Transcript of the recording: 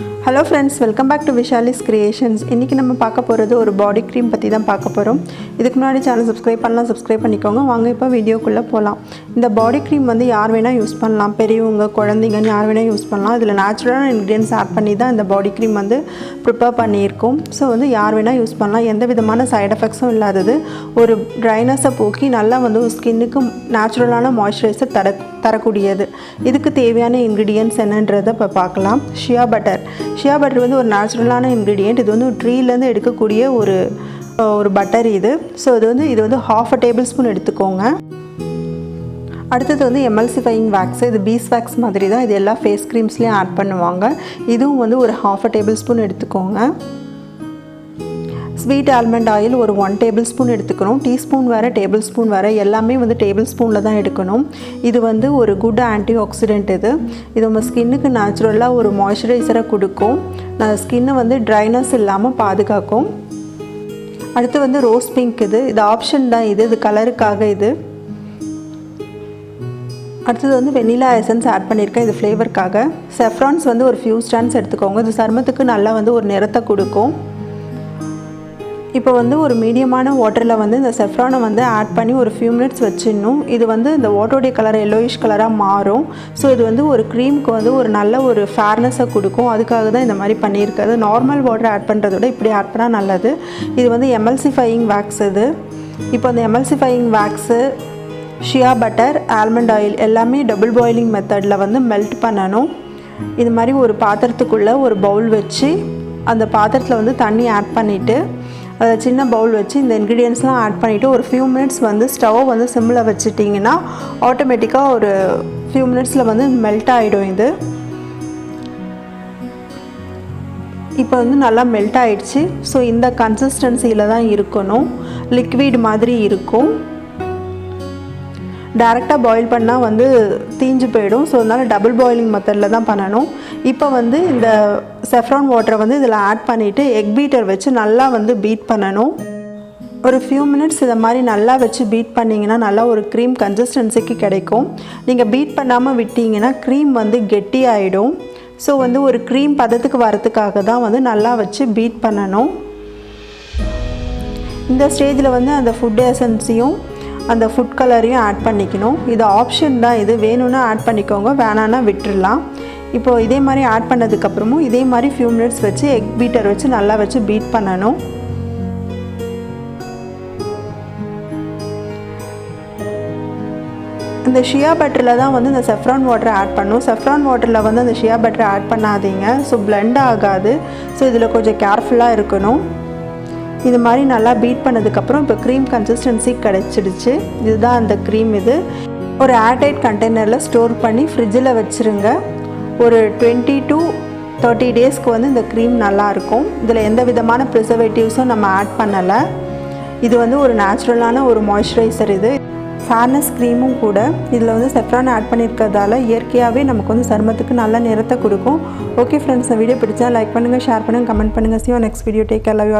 Hello friends, welcome back to Vishali's Creations. இன்னைக்கு நம்ம பார்க்க போறது ஒரு பாடி க்ரீம் பத்தி தான் பார்க்க போறோம். இதுக்கு முன்னாடி சேனல் சப்ஸ்கிரைப் பண்ணிக்கோங்க. வாங்க இப்போ வீடியோக்குள்ள போலாம். இந்த பாடி க்ரீம் வந்து யார் வேணா யூஸ் பண்ணலாம். பெரியவங்க, குழந்தைங்க யார் வேணா யூஸ் பண்ணலாம். இதுல நேச்சுரலான இன்கிரிடியன்ட்ஸ் ஆட் பண்ணி தான் இந்த பாடி க்ரீம் வந்து ப்ரிப்பேர் பண்ணியிருக்கோம். ஸோ வந்து யார் வேணா யூஸ் பண்ணலாம். எந்த விதமான சைடு எஃபெக்ட்ஸும் இல்லாதது. ஒரு ட்ரைனஸை போக்கி நல்லா வந்து ஸ்கின்னுக்கு நேச்சுரலான மாய்ஸ்சரைசர் தரக்கூடியது. இதுக்கு தேவையான இன்கிரிடியன்ட்ஸ் என்னன்றதை இப்போ பார்க்கலாம். ஷியா பட்டர் வந்து ஒரு நேச்சுரலான இன்கிரிடியன்ட். இது வந்து ஒரு ட்ரீலேருந்து எடுக்கக்கூடிய ஒரு பட்டர் இது. ஸோ இது வந்து 1/2 டேபிள்ஸ்பூன் எடுத்துக்கோங்க. அடுத்தது வந்து எமல்சிஃபையிங் வேக்ஸ். இது பீஸ் வேக்ஸ் மாதிரி தான். இது எல்லா ஃபேஸ் க்ரீம்ஸ்லேயும் ஆட் பண்ணுவாங்க. இதுவும் வந்து ஒரு 1/2 டேபிள்ஸ்பூன் எடுத்துக்கோங்க. ஸ்வீட் ஆல்மண்ட் ஆயில் ஒரு 1 டேபிள்ஸ்பூன் எடுத்துக்கணும். டீஸ்பூன் வேறு, டேபிள் ஸ்பூன் வேறு, எல்லாமே வந்து டேபிள் ஸ்பூனில் தான் எடுக்கணும். இது வந்து ஒரு குட் ஆன்டி ஆக்சிடென்ட். இது நம்ம ஸ்கின்னுக்கு நேச்சுரலாக ஒரு மாய்ஸ்சரைசரை கொடுக்கும். ஸ்கின்னை வந்து ட்ரைனஸ் இல்லாமல் பாதுகாக்கும். அடுத்து வந்து ரோஸ் பிங்க். இது ஆப்ஷன் தான். இது கலருக்காக. அடுத்தது வந்து வெனிலா எசன்ஸ் ஆட் பண்ணியிருக்கேன். இது ஃப்ளேவருக்காக. செஃப்ரான்ஸ் வந்து ஒரு ஃபியூ ஸ்டாண்ட்ஸ் எடுத்துக்கோங்க. இது சருமத்துக்கு நல்லா வந்து ஒரு நிறத்தை கொடுக்கும். இப்போ வந்து ஒரு மீடியமான வாட்டரில் வந்து இந்த செஃப்ரானை வந்து ஆட் பண்ணி ஒரு ஃபியூ மினிட்ஸ் வச்சிடணும். இது வந்து இந்த வாட்டருடைய கலர் எல்லோயிஷ் கலராக மாறும். ஸோ இது வந்து ஒரு க்ரீமுக்கு வந்து ஒரு நல்ல ஒரு ஃபேர்னஸை கொடுக்கும். அதுக்காக தான் இந்த மாதிரி பண்ணியிருக்காது. நார்மல் வாட்டர் ஆட் பண்ணுறத விட இப்படி ஆட் பண்ணால் நல்லது. இது வந்து எமல்சிஃபையிங் வேக்ஸ். இப்போ அந்த emulsifying wax, shea butter, almond oil எல்லாமே டபுள் பாயிலிங் மெத்தடில் வந்து மெல்ட் பண்ணணும். இது மாதிரி ஒரு பாத்திரத்துக்குள்ளே ஒரு பவுல் வச்சு அந்த பாத்திரத்தில் வந்து தண்ணி ஆட் பண்ணிவிட்டு அதை சின்ன பவுல் வச்சு இந்த இன்க்ரீடியன்ட்ஸ்லாம் ஆட் பண்ணிவிட்டு ஒரு ஃபியூ மினிட்ஸ் வந்து ஸ்டவ்வை வந்து சிம்மில் வச்சுட்டிங்கன்னா ஆட்டோமேட்டிக்காக ஒரு ஃபியூ மினிட்ஸில் வந்து மெல்ட் ஆகிடும். இப்போ வந்து நல்லா மெல்ட் ஆகிடுச்சு. ஸோ இந்த கன்சிஸ்டன்சியில் தான் இருக்கணும். லிக்விட் மாதிரி இருக்கும். டைரெக்டாக பாயில் பண்ணால் வந்து தீஞ்சு போயிடும். ஸோ அதனால் டபுள் பாயிலிங் மெத்தடில் தான் பண்ணணும். இப்போ வந்து இந்த செஃப்ரான் வாட்டரை வந்து இதில் ஆட் பண்ணிவிட்டு எக் பீட்டர் வச்சு நல்லா வந்து பீட் பண்ணணும். ஒரு ஃபியூ மினிட்ஸ் இதை மாதிரி நல்லா வச்சு பீட் பண்ணிங்கன்னா நல்லா ஒரு க்ரீம் கன்சிஸ்டன்சிக்கு கிடைக்கும். நீங்கள் பீட் பண்ணாமல் விட்டிங்கன்னா க்ரீம் வந்து கெட்டி ஆகிடும். ஸோ வந்து ஒரு க்ரீம் பதத்துக்கு வரத்துக்காக தான் வந்து நல்லா வச்சு பீட் பண்ணணும். இந்த ஸ்டேஜில் வந்து அந்த ஃபுட் எசன்ஸையும் அந்த ஃபுட் கலரையும் ஆட் பண்ணிக்கணும். இது ஆப்ஷன் தான். இது வேணும்னா ஆட் பண்ணிக்கோங்க, வேணான்னா விட்டுடலாம். இப்போது இதே மாதிரி ஆட் பண்ணதுக்கப்புறமும் இதே மாதிரி ஃபியூ மினிட்ஸ் வச்சு எக் பீட்டர் வச்சு நல்லா வச்சு பீட் பண்ணணும். இந்த ஷியா பட்டரில் தான் வந்து இந்த செஃப்ரான் வாட்டரை ஆட் பண்ணணும். செஃப்ரான் வாட்டரில் வந்து அந்த ஷியா பட்டரை ஆட் பண்ணாதீங்க. ஸோ பிளெண்ட் ஆகாது. ஸோ இதில் கொஞ்சம் கேர்ஃபுல்லாக இருக்கணும். இது மாதிரி நல்லா பீட் பண்ணதுக்கப்புறம் இப்போ க்ரீம் கன்சிஸ்டன்சி கிடச்சிடுச்சு. இதுதான் அந்த க்ரீம். ஒரு ஏர்டைட் கண்டெய்னரில் ஸ்டோர் பண்ணி ஃப்ரிட்ஜில் வச்சுருங்க. ஒரு 20 to 30 டேஸ்க்கு வந்து இந்த க்ரீம் நல்லாயிருக்கும். இதில் எந்த விதமான ப்ரிசர்வேட்டிவ்ஸும் நம்ம ஆட் பண்ணலை. இது வந்து ஒரு நேச்சுரலான ஒரு மாய்ஸ்சரைசர். ஃபேர்னஸ் க்ரீமும் கூட. இதில் வந்து செஃப்ரான் ஆட் பண்ணியிருக்கிறதால இயற்கையாகவே நமக்கு வந்து சருமத்துக்கு நல்ல நிறத்தை கொடுக்கும். ஓகே ஃப்ரெண்ட்ஸ், இந்த வீடியோ பிடிச்சா லைக் பண்ணுங்கள், ஷேர் பண்ணுங்கள், கமெண்ட் பண்ணுங்கள். See you next video. Take care. Love you all.